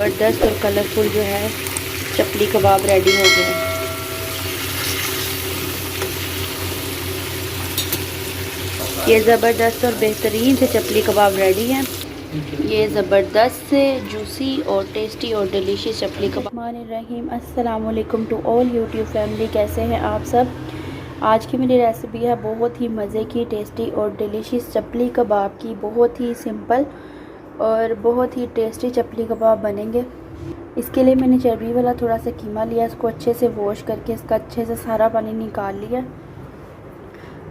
ज़बरदस्त और कलरफुल जो है चपली कबाब रेडी हो गए। ये ज़बरदस्त और बेहतरीन से चपली कबाब रेडी हैं। ये ज़बरदस्त से जूसी और टेस्टी और डिलीशियस चपली कबाब। रहीम अस्सलाम वालेकुम टू ऑल यूट्यूब फैमिली, कैसे हैं आप सब। आज की मेरी रेसिपी है बहुत ही मज़े की, टेस्टी और डिलीशियस चपली कबाब की। बहुत ही सिंपल और बहुत ही टेस्टी चपली कबाब बनेंगे। इसके लिए मैंने चर्बी वाला थोड़ा सा कीमा लिया, इसको अच्छे से वॉश करके इसका अच्छे से सारा पानी निकाल लिया।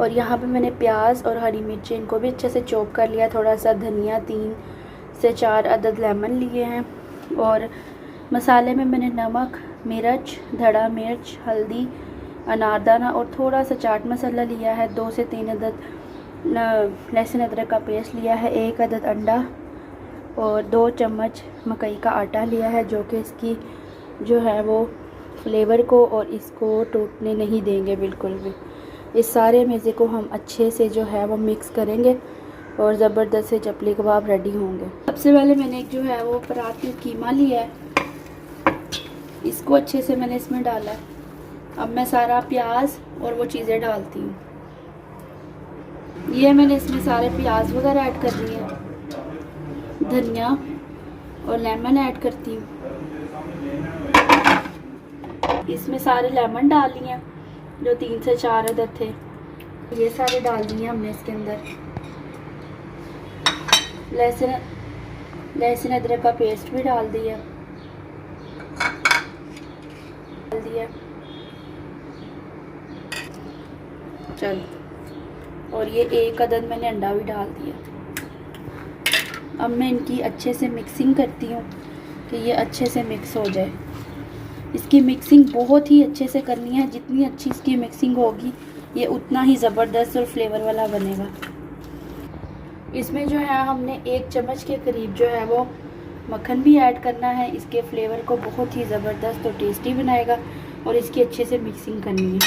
और यहाँ पे मैंने प्याज और हरी मिर्ची इनको भी अच्छे से चॉप कर लिया। थोड़ा सा धनिया, 3 से 4 अदद लेमन लिए हैं। और मसाले में मैंने नमक, मिर्च, धड़ा मिर्च, हल्दी, अनारदाना और थोड़ा सा चाट मसाला लिया है। 2 से 3 अदद लहसुन अदरक का पेस्ट लिया है। 1 अदद अंडा और 2 चम्मच मकई का आटा लिया है, जो कि इसकी जो है वो फ्लेवर को और इसको टूटने नहीं देंगे बिल्कुल भी। इस सारे मेज़े को हम अच्छे से जो है वो मिक्स करेंगे और ज़बरदस्त से चपली कबाब रेडी होंगे। सबसे पहले मैंने एक जो है वो परात में कीमा लिया है, इसको अच्छे से मैंने इसमें डाला है। अब मैं सारा प्याज और वो चीज़ें डालती हूँ। ये मैंने इसमें सारे प्याज वगैरह ऐड कर दिए हैं, धनिया और लेमन ऐड करती हूँ। इसमें सारे लेमन डाल लिए हैं जो 3 से 4 अदद थे, ये सारे डाल दिए हमने इसके अंदर। लहसुन अदरक का पेस्ट भी डाल दिया। चल, और ये 1 अदद मैंने अंडा भी डाल दिया। अब मैं इनकी अच्छे से मिक्सिंग करती हूँ कि ये अच्छे से मिक्स हो जाए। इसकी मिक्सिंग बहुत ही अच्छे से करनी है। जितनी अच्छी इसकी मिक्सिंग होगी ये उतना ही ज़बरदस्त और फ्लेवर वाला बनेगा। इसमें जो है हमने 1 चम्मच के करीब जो है वो मक्खन भी ऐड करना है। इसके फ्लेवर को बहुत ही ज़बरदस्त और टेस्टी बनाएगा। और इसकी अच्छे से मिक्सिंग करनी है।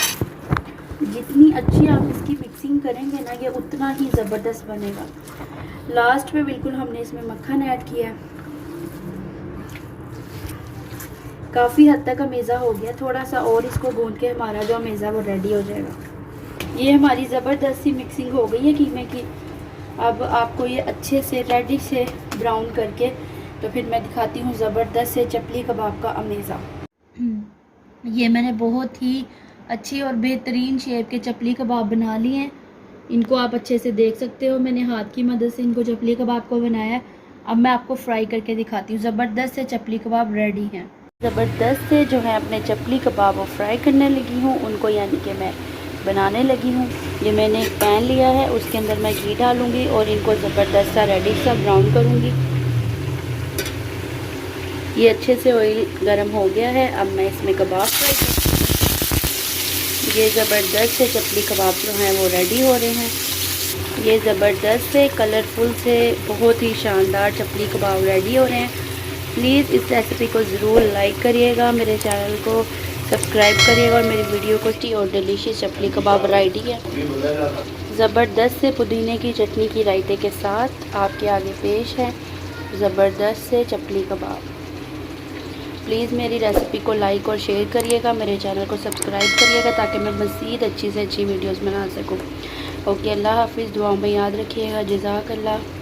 जितनी अच्छी आप इसकी मिक्सिंग करेंगे ना, ये उतना ही ज़बरदस्त बनेगा। लास्ट में बिल्कुल हमने इसमें मक्खन ऐड किया। काफ़ी हद तक मेज़ा हो गया, थोड़ा सा और इसको गूंद के हमारा जो मेज़ा वो रेडी हो जाएगा। ये हमारी ज़बरदस्त सी मिक्सिंग हो गई है कीमे की। अब आपको ये अच्छे से रेडी से ब्राउन करके तो फिर मैं दिखाती हूँ ज़बरदस्त से चपली कबाब का अमेज़ा। ये मैंने बहुत ही अच्छी और बेहतरीन शेप के चपली कबाब बना लिए हैं। इनको आप अच्छे से देख सकते हो, मैंने हाथ की मदद से इनको चपली कबाब को बनाया है। अब मैं आपको फ्राई करके दिखाती हूँ। ज़बरदस्त से चपली कबाब रेडी हैं। ज़बरदस्त से जो है अपने चपली कबाब को फ्राई करने लगी हूँ, उनको यानी कि मैं बनाने लगी हूँ। ये मैंने एक पैन लिया है, उसके अंदर मैं घी डालूँगी और इनको ज़बरदस्त सा रेडी सा ब्राउन करूँगी। ये अच्छे से ऑयल गर्म हो गया है। अब मैं इसमें कबाब फ्राई करूँगी। ये ज़बरदस्त से चपली कबाब जो हैं वो रेडी हो रहे हैं। ये ज़बरदस्त से कलरफुल से बहुत ही शानदार चपली कबाब रेडी हो रहे हैं। प्लीज़ इस रेसिपी को ज़रूर लाइक करिएगा, मेरे चैनल को सब्सक्राइब करिएगा और मेरी वीडियो को टेस्टी और डिलीशियस चपली कबाब रेडी है। ज़बरदस्त से पुदीने की चटनी की रायते के साथ आपके आगे पेश है ज़बरदस्त से चपली कबाब। प्लीज़ मेरी रेसिपी को लाइक और शेयर करिएगा, मेरे चैनल को सब्सक्राइब करिएगा ताकि मैं मज़ीद अच्छी से अच्छी वीडियोस बना सकूं। ओके, अल्लाह हाफिज़। दुआओं में याद रखिएगा। जज़ाकल्लाह।